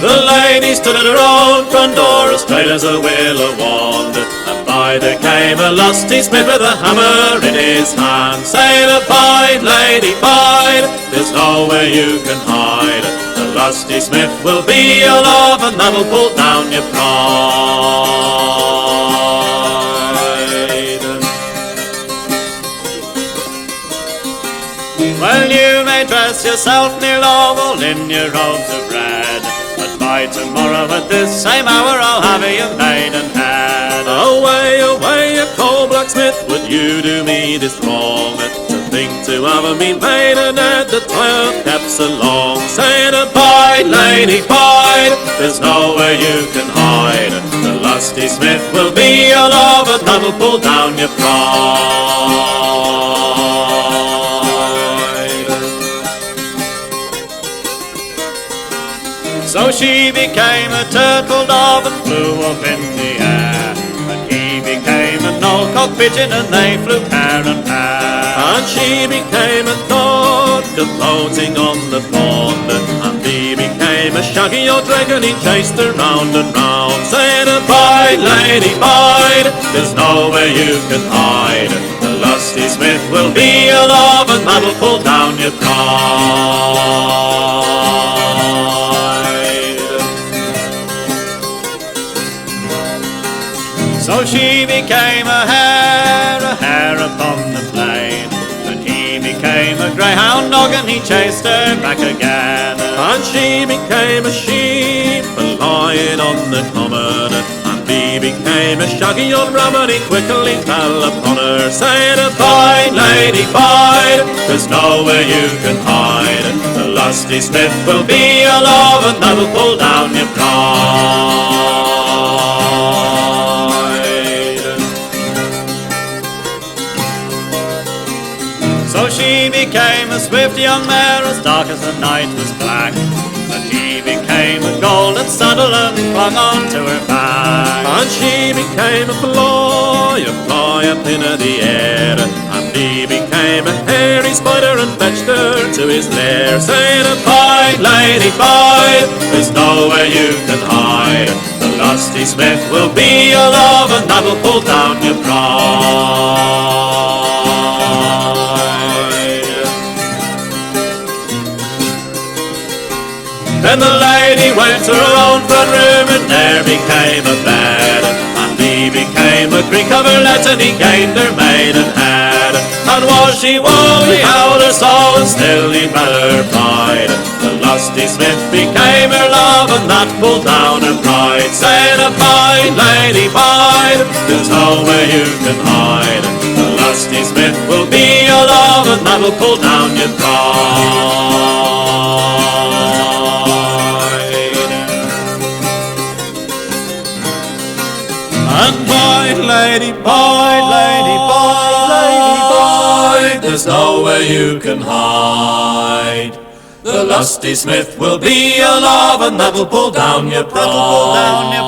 The lady stood at her own front door, as straight as a willow wand, and by there came a lusty smith with a hammer in his hand, saying, "Abide, lady, bide, there's nowhere you can hide. The lusty smith will be your love, and that'll pull down your pride." Well, you may dress yourself near Lowell in your robes of red, but by tomorrow at this same hour I'll have you maidenhead. Away, away, you cold blacksmith, would you do me this wrong? To think to have me maidenhead that I have kept so long. Saying, "Abide, lady, bide, there's nowhere you can hide. The lusty smith will be your love, and that'll pull down your pride." So she became a turtle dove and flew up in the air, and he became an old-cock pigeon, and they flew pair and pair. And she became a dog floating on the pond, and he became a shaggy old dragon, he chased her round and round, saying, "Abide, lady, bide, there's nowhere you can hide. The lusty smith will be your love, and that'll pull down your pride." So she became a hare upon the plain, and he became a greyhound dog, and he chased her back again. And she became a sheep lying on the common, and he became a shaggy old ram, and he quickly fell upon her, saying, "Abide, lady, bide, there's nowhere you can hide. The lusty smith will be your love, and that'll pull down your pride." So she became a swift young mare, as dark as the night was black, and he became a golden saddle, and clung on to her back. And she became a fly up in the air, and he became a hairy spider, and fetched her to his lair, saying, "Abide, lady, bide, there's nowhere you can hide. The lusty smith will be your love, and that'll pull down your pride." Then the lady went to her own front room, and there became a bed, and he became a green coverlet, and he gained her maidenhead. And was she woe, he held her so, and still he felt her pride. The lusty smith became her love, and that pulled down her pride, saying, "Abide, lady, bide, there's nowhere you can hide. The lusty smith will be your love, and that'll pull down your pride." And bide, lady, bide, lady, bide, lady, bide, there's nowhere you can hide. The lusty smith will be your love, and that'll pull down your pride.